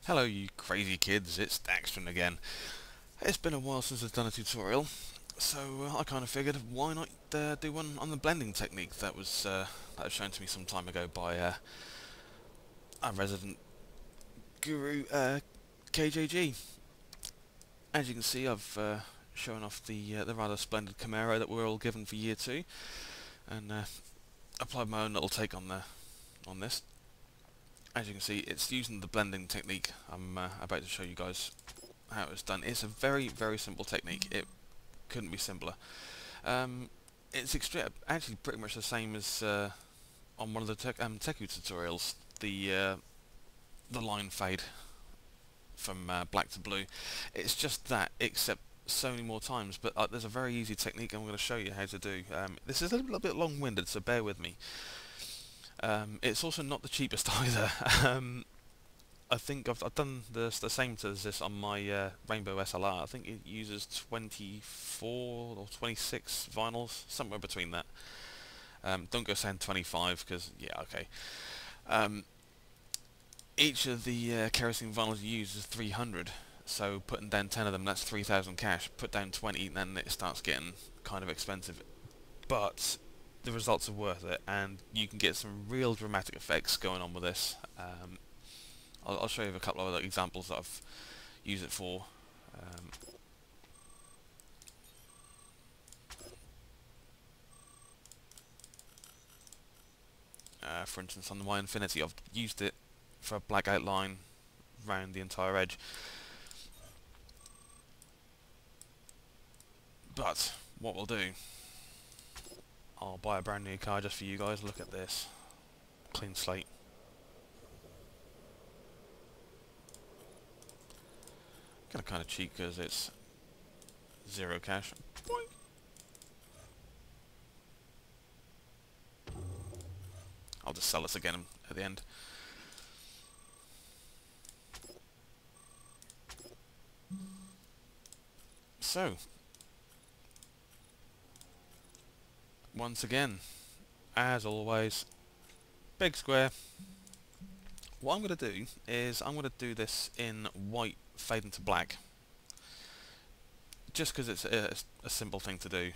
Hello you crazy kids, it's Daxton again. It's been a while since I've done a tutorial, so I kind of figured why not do one on the blending technique that was shown to me some time ago by our resident guru KJG. As you can see, I've shown off the rather splendid Camaro that we're all given for year 2, and applied my own little take on this. As you can see, it's using the blending technique. I'm about to show you guys how it's done. It's a very simple technique. It couldn't be simpler. It's actually pretty much the same as on one of the Teku tutorials, the line fade from black to blue. It's just that, except so many more times. But there's a very easy technique I'm going to show you how to do. This is a little bit long-winded, so bear with me. It's also not the cheapest either. I think I've done the same as this on my Rainbow SLR. I think it uses 24 or 26 vinyls, somewhere between that. Don't go saying 25 because, yeah, okay. Each of the kerosene vinyls you use is 300, so putting down 10 of them, that's 3,000 cash. Put down 20, then it starts getting kind of expensive. But the results are worth it, and you can get some real dramatic effects going on with this. I'll show you a couple of other examples that I've used it for. For instance, on my Infinity, I've used it for a black outline around the entire edge. But what we'll do, I'll buy a brand new car just for you guys. Look at this, clean slate. Gonna kind of cheat because it's 0 cash. Boink. I'll just sell this again at the end. So, once again, as always, big square. What I'm going to do is I'm going to do this in white fade into black, just because it's a simple thing to do.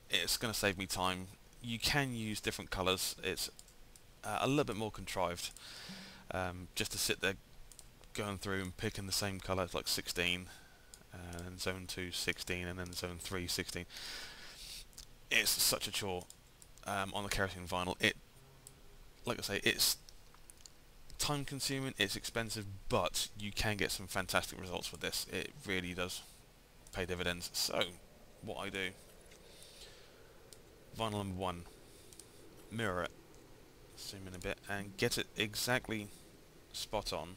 It's going to save me time. You can use different colours. It's a little bit more contrived, just to sit there going through and picking the same colour. It's like 16, and zone 2 16, and then zone 3 16. It's such a chore on the kerosene vinyl. Like I say, it's time consuming, it's expensive, but you can get some fantastic results with this. It really does pay dividends. So, what I do, vinyl number 1, mirror it, zoom in a bit, and get it exactly spot on.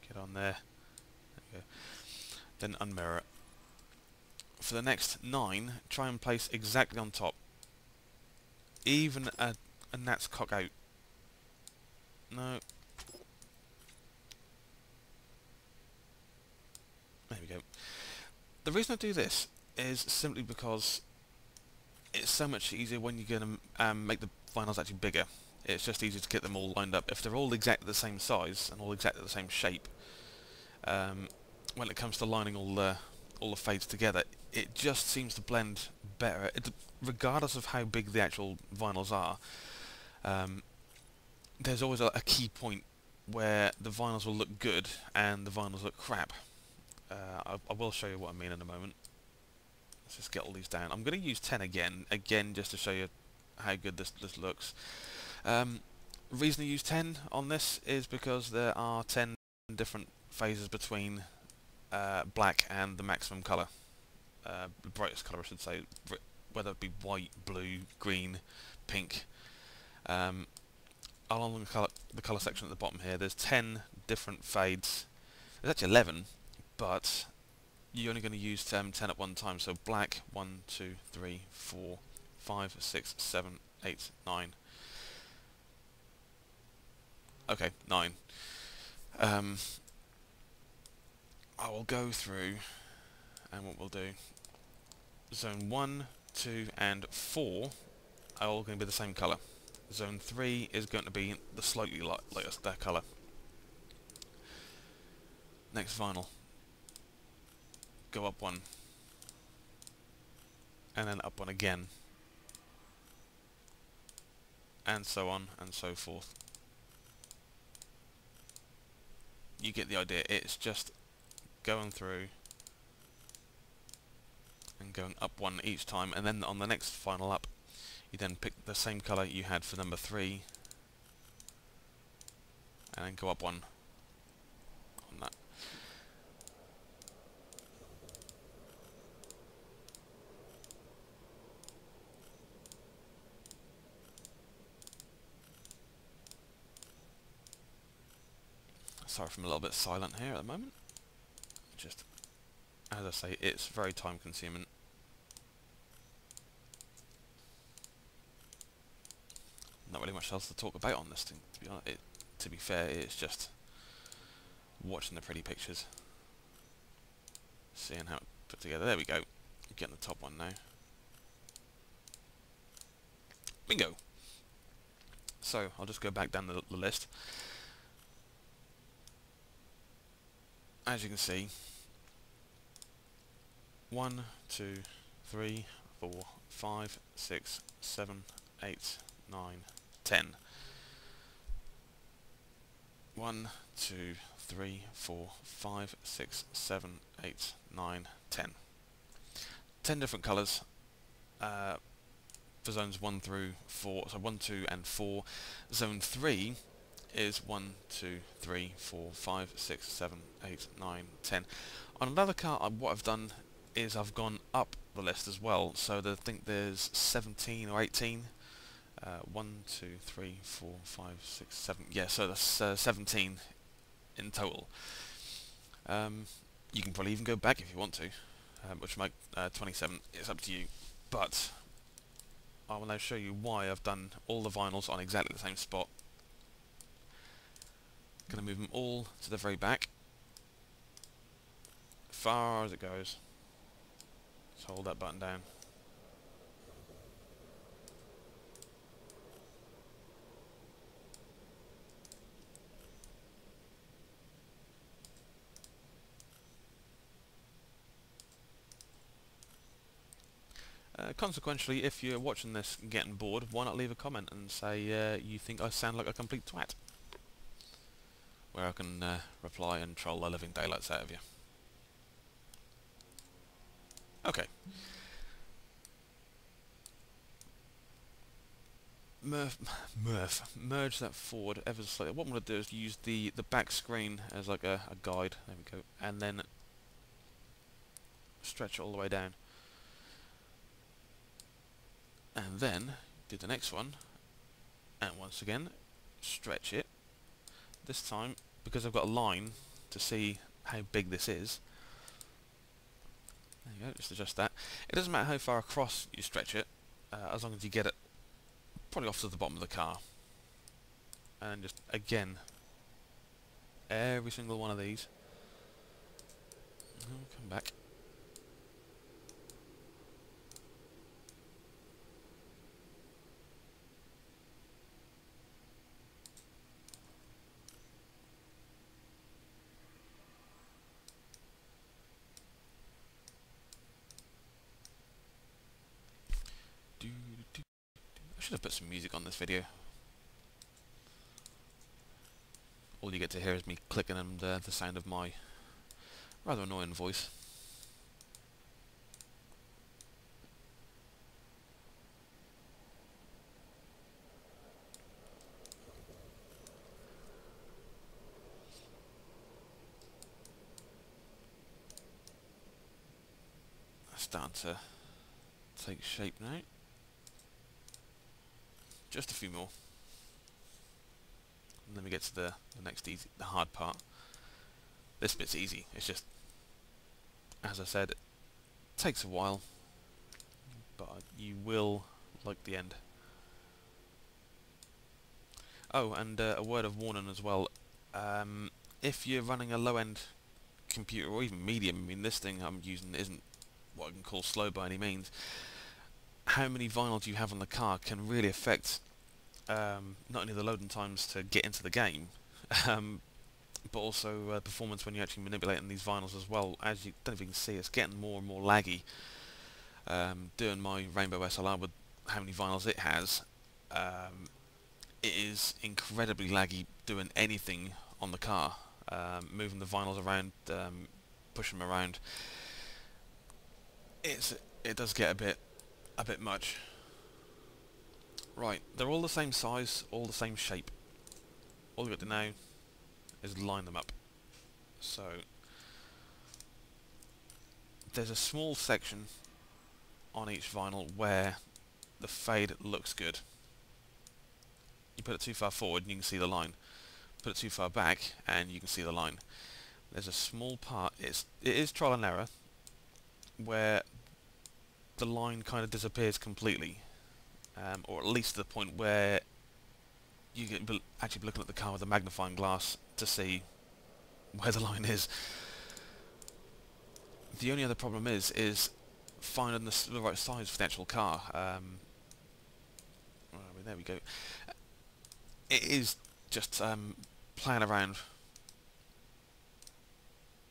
Get on there. There we go. Then unmirror it. For the next 9, try and place exactly on top. Even a gnat's cock out. No. There we go. The reason I do this is simply because it's so much easier when you're going to make the vinyls actually bigger. It's just easier to get them all lined up. If they're all exactly the same size and all exactly the same shape, when it comes to lining all the fades together, it just seems to blend better. Regardless of how big the actual vinyls are, there's always a key point where the vinyls will look good and the vinyls look crap. I will show you what I mean in a moment. Let's just get all these down. I'm going to use 10 again just to show you how good this looks. Reason to use 10 on this is because there are 10 different phases between black and the maximum colour, the brightest colour I should say, whether it be white, blue, green, pink. Along the colour section at the bottom here, there's 10 different fades. There's actually 11, but you're only going to use 10 at one time. So black, 1, 2, 3, 4, 5, 6, 7, 8, 9. Okay, 9. I will go through, and what we'll do, zone 1, 2 and 4 are all going to be the same colour. Zone 3 is going to be the slightly lightest colour. Next vinyl. Go up one. And then up one again. And so on and so forth. You get the idea. It's just going through and going up one each time, and then on the next final up you then pick the same colour you had for number 3 and then go up one on that. Sorry if I'm a little bit silent here at the moment. Just, as I say, it's very time consuming. Not really much else to talk about on this thing, to be honest. To be fair, it's just watching the pretty pictures, seeing how it's put together. There we go. You're getting the top one now. Bingo! So, I'll just go back down the list. As you can see, 1, 2, 3, 4, 5, 6, 7, 8, 9, 10. 1, 2, 3, 4, 5, 6, 7, 8, 9, 10. 10 different colours for zones 1 through 4, so 1, 2 and 4. Zone 3 is 1, 2, 3, 4, 5, 6, 7, 8, 9, 10. On another car, what I've done is I've gone up the list as well, so I think there's 17 or 18. 1, 2, 3, 4, 5, 6, 7. Yeah, so that's 17 in total. You can probably even go back if you want to, which might 27. It's up to you. But I will now show you why I've done all the vinyls on exactly the same spot. Going to move them all to the very back, far as it goes. Just hold that button down. Consequently, if you're watching this and getting bored, why not leave a comment and say you think I sound like a complete twat? Where I can reply and troll the living daylights out of you. Okay. Merge that forward ever so slightly. What I'm going to do is use the back screen as like a guide. There we go. And then stretch it all the way down. And then do the next one. And once again, stretch it. This time, because I've got a line to see how big this is. There you go, just adjust that. It doesn't matter how far across you stretch it, as long as you get it probably off to the bottom of the car. And just, again, every single one of these. Come back. I should have put some music on this video. All you get to hear is me clicking and the sound of my rather annoying voice. That's starting to take shape now. Just a few more. And then we get to the next easy, the hard part. This bit's easy. It's just, as I said, it takes a while, but you will like the end. Oh, and a word of warning as well. If you're running a low-end computer, or even medium, I mean, this thing I'm using isn't what I can call slow by any means. How many vinyls you have on the car can really affect not only the loading times to get into the game, um, but also performance when you're actually manipulating these vinyls as well. As you don't know if you can see, it's getting more and more laggy. Doing my Rainbow SLR with how many vinyls it has, it is incredibly laggy doing anything on the car. Moving the vinyls around, pushing them around, it does get a bit much. Right, they're all the same size, all the same shape. All you've got to now is line them up. So there's a small section on each vinyl where the fade looks good. You put it too far forward and you can see the line. Put it too far back and you can see the line. There's a small part, it is trial and error, where the line kind of disappears completely, or at least to the point where you get actually be looking at the car with a magnifying glass to see where the line is. The only other problem is finding the right size for the actual car. There we go. It is just playing around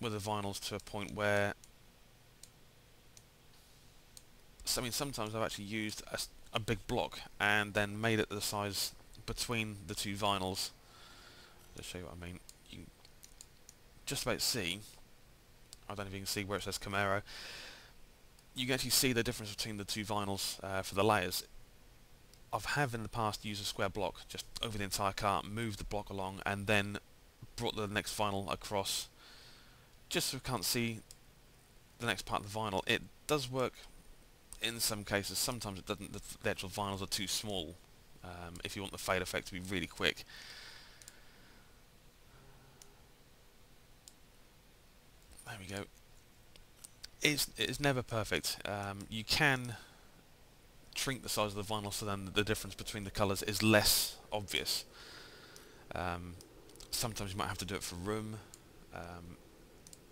with the vinyls to a point where, I mean, sometimes I've actually used a big block and then made it the size between the two vinyls. Let's show you what I mean. You can just about see, I don't know if you can see where it says Camaro, you can actually see the difference between the two vinyls for the layers. Have in the past used a square block just over the entire car, moved the block along and then brought the next vinyl across just so we can't see the next part of the vinyl. It does work in some cases, sometimes it doesn't. The actual vinyls are too small if you want the fade effect to be really quick. There we go. It's never perfect. You can shrink the size of the vinyl so then the difference between the colours is less obvious. Sometimes you might have to do it for room.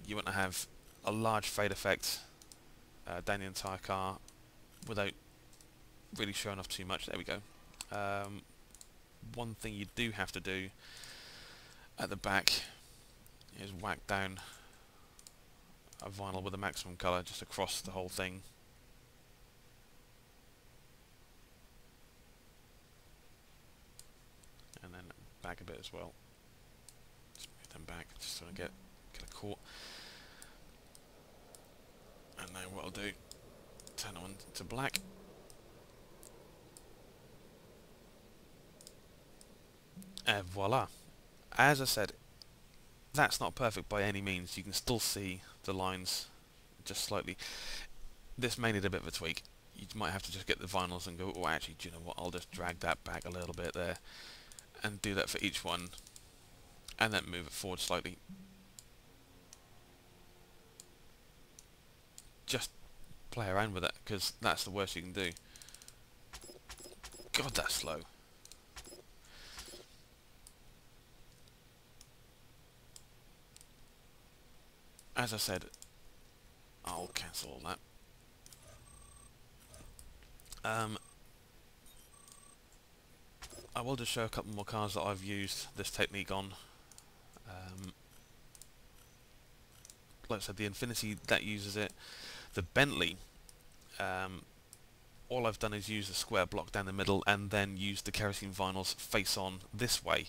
You want to have a large fade effect down the entire car without really showing off too much. There we go. One thing you do have to do at the back is whack down a vinyl with a maximum colour just across the whole thing. And then back a bit as well. Just move them back just so I get a caught. And now what I'll do, turn it on to black. And voila. As I said, that's not perfect by any means. You can still see the lines just slightly. This may need a bit of a tweak. You might have to just get the vinyls and go, oh actually, do you know what, I'll just drag that back a little bit there and do that for each one and then move it forward slightly. Just play around with it, because that's the worst you can do. God, that's slow. As I said, I'll cancel all that. I will just show a couple more cars that I've used this technique on. Like I said, the Infiniti, that uses it. The Bentley, all I've done is use a square block down the middle and then use the kerosene vinyls face on this way.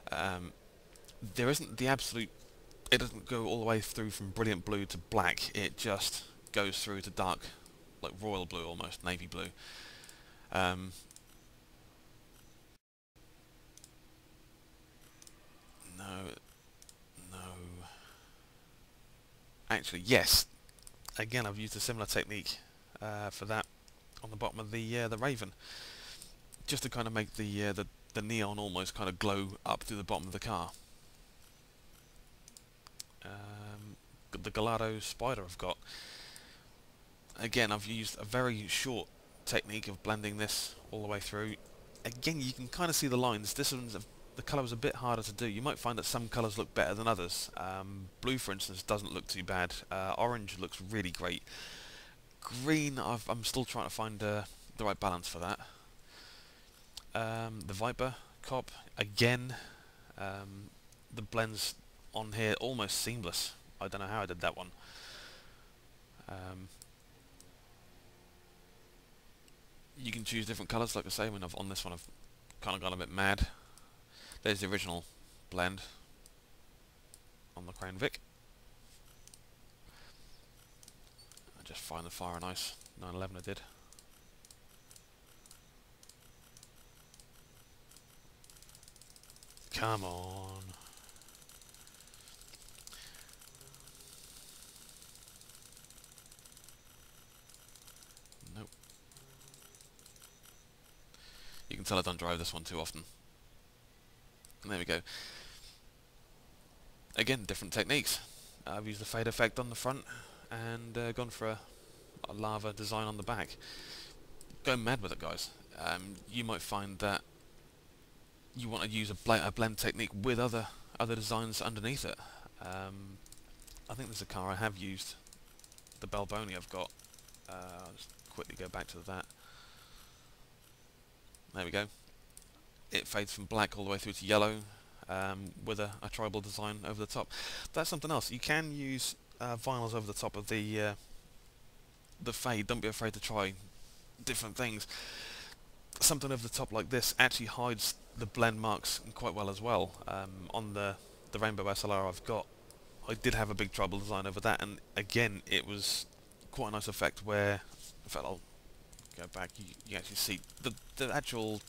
There isn't the absolute, it doesn't go all the way through from brilliant blue to black, it just goes through to dark, like royal blue almost, navy blue. No. Actually, yes. Again, I've used a similar technique for that on the bottom of the Raven, just to kind of make the neon almost kind of glow up through the bottom of the car. The Gallardo Spider I've got. Again, I've used a very short technique of blending this all the way through. Again, you can kind of see the lines. This one's the colour was a bit harder to do. You might find that some colours look better than others. Blue, for instance, doesn't look too bad. Orange looks really great. Green, I'm still trying to find the right balance for that. The Viper cop again. The blends on here almost seamless. I don't know how I did that one. You can choose different colours, like I say. When on this one, I've kind of gone a bit mad. There's the original blend on the Crane Vic. I just find the Fire and Ice 911 I did. Come on. Nope. You can tell I don't drive this one too often. And there we go. Again, different techniques. I've used the fade effect on the front and gone for a lava design on the back. Go mad with it, guys. You might find that you want to use a blend technique with other designs underneath it. I think there's a car I have used, the Balboni I've got. I'll just quickly go back to that. There we go. It fades from black all the way through to yellow with a tribal design over the top. That's something else. You can use vinyls over the top of the fade. Don't be afraid to try different things. Something over the top like this actually hides the blend marks quite well as well. On the Rainbow SLR I've got, I did have a big tribal design over that, and again it was quite a nice effect where, in fact I'll go back, you actually see the actual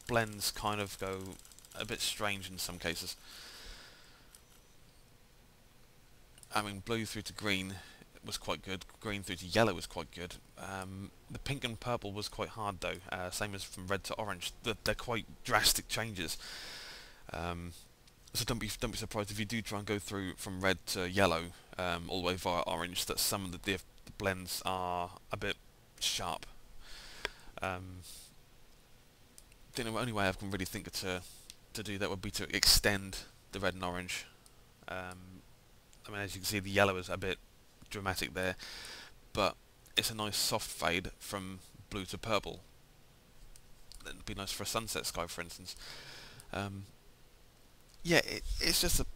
blends kind of go a bit strange in some cases. I mean, blue through to green was quite good, green through to yellow was quite good. The pink and purple was quite hard though, same as from red to orange. They're quite drastic changes. So don't be surprised if you do try and go through from red to yellow all the way via orange, that some of the blends are a bit sharp. The only way I can really think to do that would be to extend the red and orange. I mean, as you can see, the yellow is a bit dramatic there, but it's a nice soft fade from blue to purple. It'd be nice for a sunset sky, for instance. Yeah, it's just a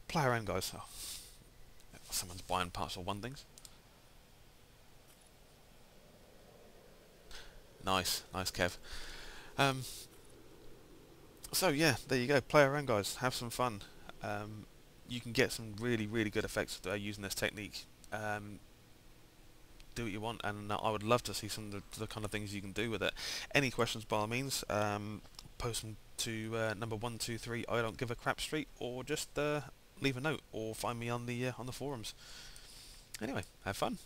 play around, guys. Oh, someone's buying parts or one things. Nice, Kev. So yeah, there you go. Play around, guys. Have some fun. You can get some really good effects using this technique. Do what you want, and I would love to see some of the kind of things you can do with it. Any questions, by all means, post them to number 123 I Don't Give a Crap Street, or just leave a note, or find me on the forums. Anyway, have fun.